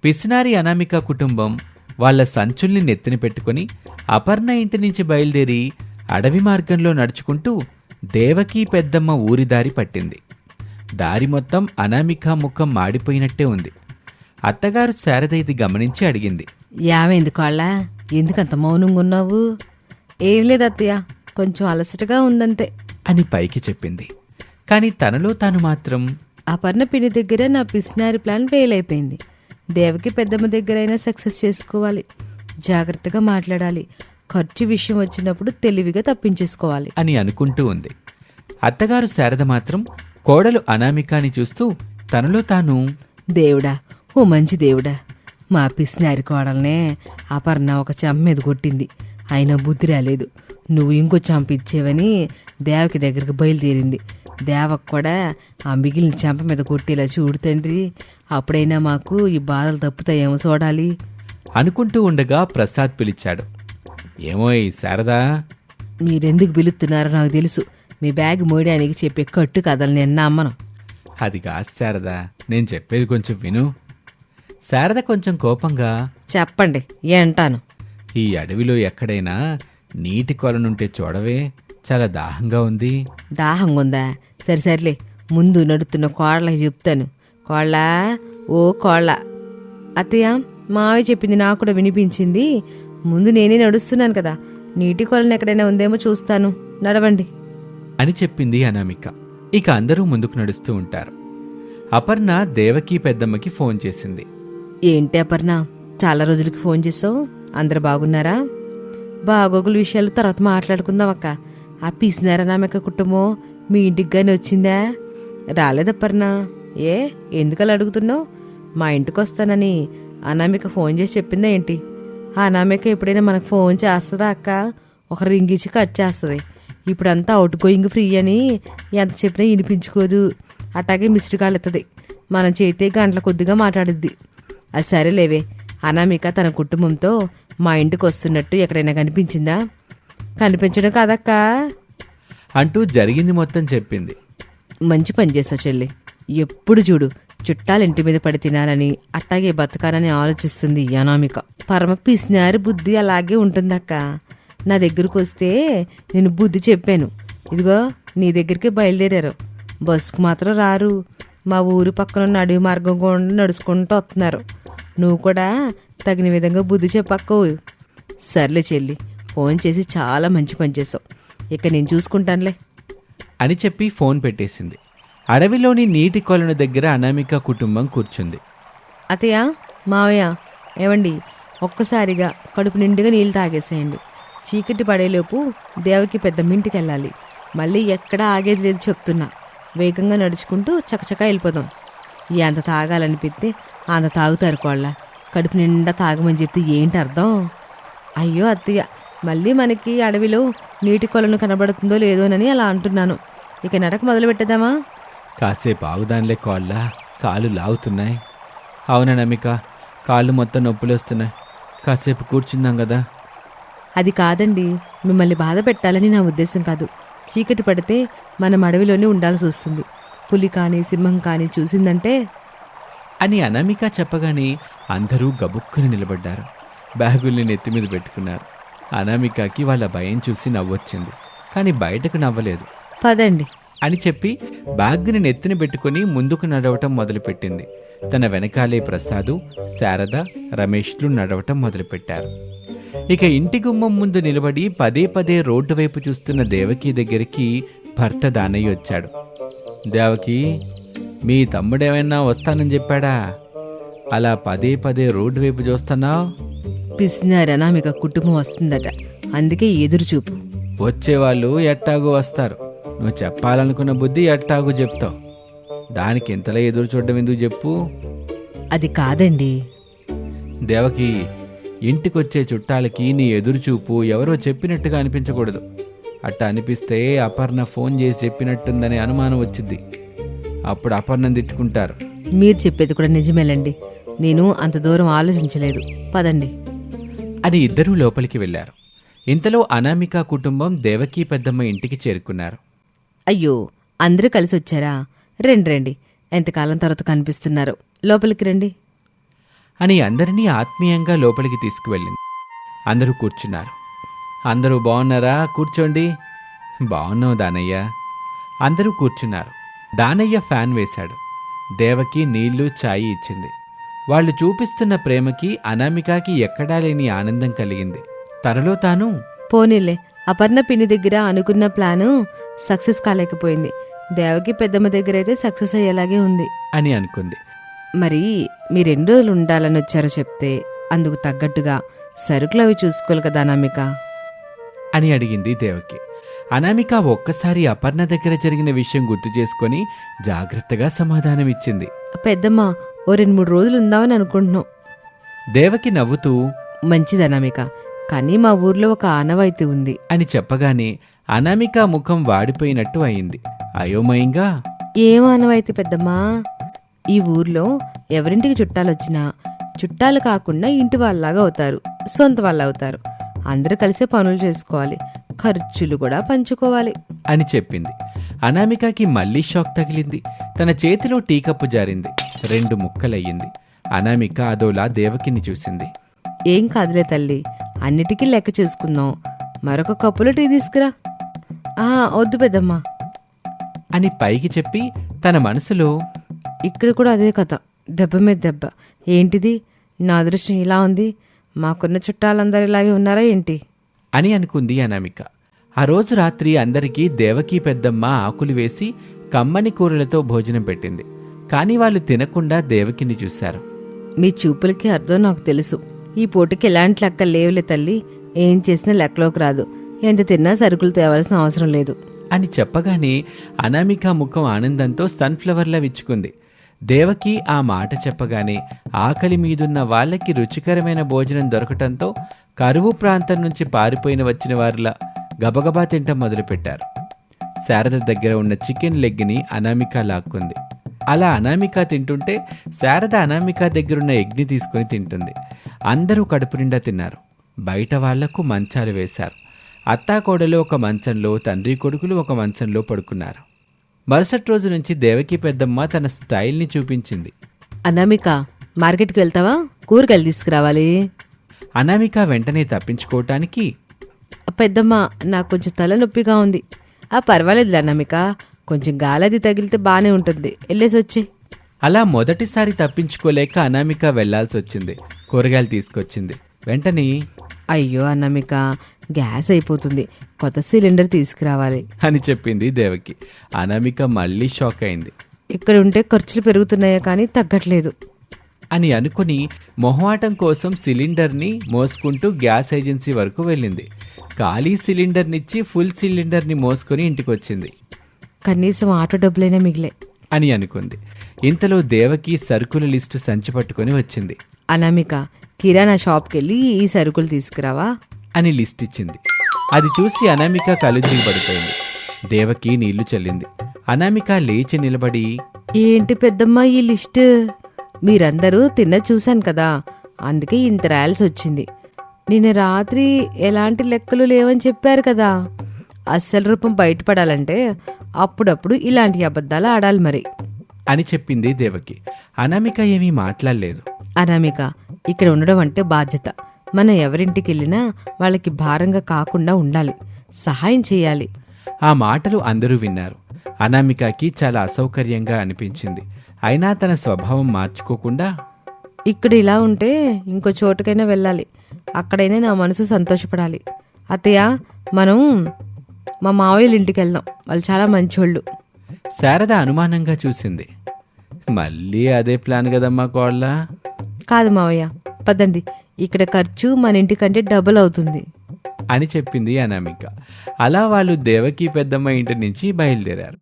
పిసినారి అనామిక కుటుంబం వాళ్ల సంచుల్ని నెత్తిన పెట్టుకుని అపర్ణ ఇంటి నుంచి బయలుదేరి అడవి మార్గంలో నడుచుకుంటూ దేవకీ పెద్దమ్మ ఊరి దారి పట్టింది. దారి మొత్తం అనామిక ముఖం మాడిపోయినట్టే ఉంది. అత్తగారు శారద ఇది గమనించి అడిగింది. యామైంది కోళ్ళ, ఎందుకంత మౌనంగా ఉన్నావు? ఏం లేదు అత్తయ్య, కొంచెం అలసటగా ఉందంతే అని పైకి చెప్పింది. కాని తనలో తాను మాత్రం అపర్ణ పిన్ని దగ్గర నా పిసినారి ప్లాన్ ఫెయిల్ అయిపోయింది. దేవకి పెద్దమ్మ దగ్గరైనా సక్సెస్ చేసుకోవాలి. జాగ్రత్తగా మాట్లాడాలి. ఖర్చు విషయం వచ్చినప్పుడు తెలివిగా తప్పించేసుకోవాలి అని అనుకుంటూ ఉంది. అత్తగారు శారద మాత్రం కోడలు అనామికాని చూస్తూ తనలో తాను, దేవుడా, ఓ మంచి దేవుడా, మా పిసినారి కోడల్నే అపర్ణ ఒక చెంప మీద కొట్టింది, అయినా బుద్ధి రాలేదు. నువ్వు ఇంకో చెంప ఇచ్చేవని దేవకి దగ్గరికి బయలుదేరింది. దేవకు కూడా ఆ మిగిలిన చెంప మీద కొట్టేలా చూడు తండ్రి, అప్పుడైనా మాకు ఈ బాధలు తప్పుతాయేమో చూడాలి అనుకుంటూ ఉండగా ప్రసాద్ పిలిచాడు. ఏమోయ్ శారదా, మీరెందుకు పిలుస్తున్నారో నాకు తెలుసు. మీ బ్యాగ్ మోయడానికి చెప్పే కట్టు కథలు నేను నమ్మను. అది కాదు శారదా, నేను చెప్పేది కొంచెం విను. శారద కొంచెం కోపంగా, చెప్పండి ఏంటాను. ఈ అడవిలో ఎక్కడైనా నీటి కొలనుంటే చూడవే, చాలా దాహంగా ఉంది. దాహంగా ఉందా? సరే సర్లే, ముందు నడుతున్న కోళ్ళకి చెప్తాను. కోళ్ళ, ఓ కోళ్ళ. అత్తయ్య, మావి చెప్పింది నాకు కూడా వినిపించింది. ముందు నేనే నడుస్తున్నాను కదా, నీటి కొలను ఎక్కడైనా ఉందేమో చూస్తాను, నడవండి అని చెప్పింది అనామిక. ఇక అందరూ ముందుకు నడుస్తూ ఉంటారు. అపర్ణ దేవకీ పెద్దమ్మకి ఫోన్ చేసింది. ఏంటి అపర్ణ, చాలా రోజులకి ఫోన్ చేసావు? అందరు బాగున్నారా? బాగోగుల విషయాలు తర్వాత మాట్లాడుకుందాం అక్క. ఆ పిసినారా అనామిక కుటుంబం మీ ఇంటికి గాని వచ్చిందా? రాలేదపర్ణ. ఏ, ఎందుకలా అడుగుతున్నావు? మా ఇంటికి వస్తానని అనామిక ఫోన్ చేసి చెప్పిందా ఏంటి? ఆ అనామిక ఎప్పుడైనా మనకు ఫోన్ చేస్తుందా అక్క? ఒక రింగ్ ఇచ్చి కట్ చేస్తుంది. ఇప్పుడంతా అవుట్ గోయింగ్ ఫ్రీ అని ఎంత చెప్పినా వినిపించుకోదు. అట్లాగే మిస్డ్ కాల్ ఎత్తది. మనం చేతే గంటల కొద్దిగా మాట్లాడుద్ది. అది సరేలేవే, అనామిక తన కుటుంబంతో మా ఇంటికి వస్తున్నట్టు ఎక్కడైనా కనిపించిందా? కనిపించడం కాదక్క అంటూ జరిగింది మొత్తం చెప్పింది. మంచి పని చేసావు చెల్లి. ఎప్పుడు చూడు చుట్టాలు ఇంటి మీద పడి తినాలని, అట్టాగే బతకాలని ఆలోచిస్తుంది ఈ అనామిక. పరమ పిసినారి బుద్ధి అలాగే ఉంటుందక్క. నా దగ్గరకు వస్తే నేను బుద్ధి చెప్పాను. ఇదిగో నీ దగ్గరికి బయలుదేరారు, బస్సుకు మాత్రం రారు. మా ఊరు పక్కనున్న అడవి మార్గం కూడా నడుచుకుంటూ వస్తున్నారు. నువ్వు కూడా తగిన విధంగా బుద్ధి చెప్పక్కో. సర్లే చెల్లి, ఫోన్ చేసి చాలా మంచి పని చేసావు. ఇక నేను చూసుకుంటానులే అని చెప్పి ఫోన్ పెట్టేసింది. అడవిలోని నీటి కొలను దగ్గర అనామిక కుటుంబం కూర్చుంది. అత్తయ్య, మావయ్య, ఏమండి, ఒక్కసారిగా కడుపు నిండుగా నీళ్ళు తాగేసేయండి. చీకటి పడేలోపు దేవకి పెద్ద మింటికి వెళ్ళాలి. మళ్ళీ ఎక్కడా ఆగేది లేదు చెప్తున్నా. వేగంగా నడుచుకుంటూ చకచకా వెళ్ళిపోదాం. ఎంత తాగాలనిపిస్తే అంత తాగుతారు కోళ్ళ. కడుపు నిండా తాగమని చెప్తే ఏంటి అర్థం? అయ్యో అత్తయ్య, మళ్ళీ మనకి అడవిలో నీటి కొలను కనబడుతుందో లేదోనని అలా అంటున్నాను. ఇక నడక మొదలు పెట్టేద్దామా? కాసేపు ఆగుదానిలే కోళ్ళ, కాళ్ళు లాగుతున్నాయి. అవుననమిక, కాళ్ళు మొత్తం నొప్పులు వస్తున్నాయి. కాసేపు కూర్చుందాం కదా. అది కాదండి, మిమ్మల్ని బాధ పెట్టాలని నా ఉద్దేశం కాదు. చీకటి పడితే మనం అడవిలోనే ఉండాల్సి వస్తుంది. పులి కానీ సింహం కానీ చూసిందంటే అని అనామిక చెప్పగానే అందరూ గబుక్కుని నిలబడ్డారు. బ్యాగుల్ని నెత్తిమీద పెట్టుకున్నారు. అనామికకి వాళ్ళ భయం చూసి నవ్వొచ్చింది, కానీ బయటకు నవ్వలేదు. పదండి అని చెప్పి బ్యాగ్ని నెత్తిన పెట్టుకుని ముందుకు నడవటం మొదలుపెట్టింది. తన వెనకాలే ప్రసాదు, శారద, రమేష్లు నడవటం మొదలుపెట్టారు. ఇక ఇంటి గుమ్మం ముందు నిలబడి పదే పదే రోడ్డు వైపు చూస్తున్న దేవకి దగ్గరికి భర్త దానయ్య వచ్చాడు. దేవకి, మీ తమ్ముడేమైనా వస్తానని చెప్పాడా? అలా పదే పదే రోడ్డు వైపు చూస్తున్నావు? పిసినారి అనామిక కుటుంబం వస్తుందట, అందుకే ఎదురు చూపు. వచ్చేవాళ్ళు ఎట్టాగు వస్తారు. నువ్వు చెప్పాలనుకున్న బుద్ధి ఎట్టాగు చెప్తావు. దానికి ఇంతలా ఎదురు చూడడం ఎందుకు చెప్పు? అది కాదండి దేవకి, ఇంటికొచ్చే చుట్టాలకి నీ ఎదురుచూపు ఎవరో చెప్పినట్టుగా అనిపించకూడదు. అట్ట అనిపిస్తే అపర్ణ ఫోన్ చేసి చెప్పినట్టుందనే అనుమానం వచ్చింది. అప్పుడు అపర్ణం తిట్టుకుంటారు. మీరు చెప్పేది కూడా నిజమేలండి, నేను అంత దూరం ఆలోచించలేదు. పదండి అని ఇద్దరూ లోపలికి వెళ్లారు. ఇంతలో అనామిక కుటుంబం దేవకీ పెద్దమ్మ ఇంటికి చేరుకున్నారు. అయ్యో, అందరూ కలిసి వచ్చారా? రండి రండి, ఎంతకాలం తర్వాత కనిపిస్తున్నారు, లోపలికి రండి అని అందరినీ ఆత్మీయంగా లోపలికి తీసుకువెళ్ళింది. అందరూ కూర్చున్నారు. అందరూ బాగున్నారా? కూర్చోండి. బాగున్నావు దానయ్య. అందరూ కూర్చున్నారు. దానయ్య ఫ్యాన్ వేశాడు. దేవకి నీళ్లు ఛాయి ఇచ్చింది. వాళ్ళు చూపిస్తున్న ప్రేమకి అనామికకి ఎక్కడా లేని ఆనందం కలిగింది. తనలో తాను, పోనీలే, అపర్ణ పిన్ని దగ్గర అనుకున్న ప్లాను సక్సెస్ కాలేకపోయింది. దేవకి పెద్దమ్మ దగ్గర అయితే సక్సెస్ అయ్యేలాగే ఉంది అని అనుకుంది. మరి మీరు ఎన్ని రోజులు ఉండాలని వచ్చారో చెప్తే అందుకు తగ్గట్టుగా సరుకులు అవి చూసుకోవాలి కదా అనామిక అని అడిగింది దేవకి. అనామిక ఒక్కసారి అపర్ణ దగ్గర జరిగిన విషయం గుర్తు చేసుకొని జాగ్రత్తగా సమాధానమిచ్చింది. పెద్దమ్మ, ఓ 2-3 రోజులు ఉందామని అనుకుంటున్నాం. దేవకి నవ్వుతూ మంచిది అనామిక, కానీ మా ఊర్లో ఒక ఆనవాయితీ ఉంది అని చెప్పగానే అనామిక ముఖం వాడిపోయినట్టు అయింది. అయోమయంగా, ఏం ఆనవాయితీ పెద్దమ్మా? ఈ ఊర్లో ఎవరింటికి చుట్టాలొచ్చినా చుట్టాలు కాకుండా ఇంటి వాళ్ళలాగా అవుతారు, సొంత వాళ్ళు అవుతారు. అందరూ కలిసే పనులు చేసుకోవాలి, ఖర్చులు కూడా పంచుకోవాలి అని చెప్పింది. అనామికకి మళ్లీ షాక్ తగిలింది. తన చేతిలో టీ కప్పు జారింది. 2 ముక్కలయ్యింది. అనామిక అదోలా దేవకిని చూసింది. ఏం కాదులే తల్లి, అన్నిటికీ లెక్క చూసుకుందాం. మరొక కప్పులో టీ తీసుకురా. వద్దు పెద్దమ్మా అని పైకి చెప్పి తన మనసులో, ఇక్కడ కూడా అదే కథ, దెబ్బ మీద దెబ్బ. ఏంటిది, నా అదృష్టం ఇలా ఉంది, మాకున్న చుట్టాలందరూ ఇలాగే ఉన్నారా ఏంటి అని అనుకుంది అనామిక. ఆ రోజు రాత్రి అందరికీ దేవకి పెద్దమ్మ ఆకులు వేసి కమ్మని కూరలతో భోజనం పెట్టింది. కాని వాళ్ళు తినకుండా దేవకిని చూశారు. మీ చూపులకి అర్థం నాకు తెలుసు. ఈ పూటకి ఎలాంటి లెక్కలు లేవులే తల్లి, ఏం చేసినా లెక్కలోకి రాదు. ఎంత తిన్నా సరుకులు తేవాల్సిన అవసరం లేదు అని చెప్పగానే అనామిక ముఖం ఆనందంతో సన్ఫ్లవర్లా విచ్చుకుంది. దేవకి ఆ మాట చెప్పగానే ఆకలి మీదున్న వాళ్ళకి రుచికరమైన భోజనం దొరకటంతో కరువు ప్రాంతం నుంచి పారిపోయిన వచ్చిన వారిలా గబగబా తింటం మొదలుపెట్టారు. శారద దగ్గర ఉన్న చికెన్ లెగ్ని అనామిక లాక్కుంది. అలా అనామిక తింటుంటే శారద అనామిక దగ్గరున్న ఎగ్ని తీసుకుని తింటుంది. అందరూ కడుపు నిండా తిన్నారు. బయట వాళ్లకు మంచాలు వేశారు. అత్తాకోడలు ఒక మంచంలో, తండ్రి కొడుకులు ఒక మంచంలో పడుకున్నారు. మరుసటి రోజు నుంచి దేవకి పెద్దమ్మ తన స్టైల్ని చూపించింది. అనామిక, మార్కెట్కి వెళ్తావా? కూరగాయలు తీసుకురావాలి. అనామిక వెంటనే తప్పించుకోవటానికి, పెద్దమ్మ, నాకు కొంచెం తలనొప్పిగా ఉంది. పర్వాలేదులే అనామిక, కొంచెం గాలది తగిలితే బానే ఉంటుంది, వెళ్ళేసి వచ్చి. అలా మొదటిసారి తప్పించుకోలేక అనామిక వెళ్లాల్సి వచ్చింది. కూరగాయలు తీసుకొచ్చింది. వెంటనే, అయ్యో అనామిక, గ్యాస్ అయిపోతుంది, కొత్త సిలిండర్ తీసుకురావాలి అని చెప్పింది దేవకి. అనామిక మళ్ళీ షాక్ అయింది. ఇక్కడ ఉంటే ఖర్చులు పెరుగుతున్నాయా కానీ తగ్గట్లేదు అని అనుకుని మొహమాటం కోసం సిలిండర్ని మోసుకుంటూ గ్యాస్ ఏజెన్సీ వరకు వెళ్ళింది. ఖాళీ సిలిండర్నిచ్చి ఫుల్ సిలిండర్ని మోసుకొని ఇంటికొచ్చింది. కనీసం ఆటో డబ్బులైనా మిగిలే అని అనుకుంది. ఇంతలో దేవకి సరుకుల లిస్టు సంచి పట్టుకొని వచ్చింది. అనామిక, కిరాణా షాప్కి వెళ్ళి ఈ సరుకులు తీసుకురావా అని లిస్ట్ ఇచ్చింది. అది చూసి అనామిక కలుదిరి పడిపోయింది. దేవకి నీళ్లు చల్లింది. అనామిక లేచి నిలబడి, ఏంటి పెద్దమ్మ ఈ లిస్ట్? మీరందరూ తిన్న చూశాను కదా, అందుకే ఇంత రాయాల్సి వచ్చింది. నిన్న రాత్రి ఎలాంటి లెక్కలు లేవని చెప్పారు కదా. అస్సలు రూపం బయటపడాలంటే అప్పుడప్పుడు ఇలాంటి అబద్ధాలు ఆడాలి మరి అని చెప్పింది దేవకి. అనామిక ఏమీ మాట్లాడలేదు. అనామిక, ఇక్కడ ఉండడం అంటే బాధ్యత. మనం ఎవరింటికి వెళ్ళినా వాళ్ళకి భారంగా కాకుండా ఉండాలి, సహాయం చేయాలి. ఆ మాటలు అందరూ విన్నారు. అనామికకి చాలా అసౌకర్యంగా అనిపించింది. అయినా తన స్వభావం మార్చుకోకుండా, ఇక్కడ ఇలా ఉంటే ఇంకో చోటుకైనా వెళ్ళాలి, అక్కడైనా నా మనసు సంతోషపడాలి. అత్తయ్య, మనం మా మావయ్యల ఇంటికి వెళ్దాం, వాళ్ళు చాలా మంచోళ్ళు. శారద అనుమానంగా చూసింది. మళ్ళీ అదే ప్లాన్ కదమ్మా కోళ్ళ. కాదు మావయ్య, పదండి, ఇక్కడ ఖర్చు మన ఇంటికంటే డబుల్ అవుతుంది అని చెప్పింది అనామిక. అలా వాళ్ళు దేవకి పెద్దమ్మ ఇంటి నుంచి బయలుదేరారు.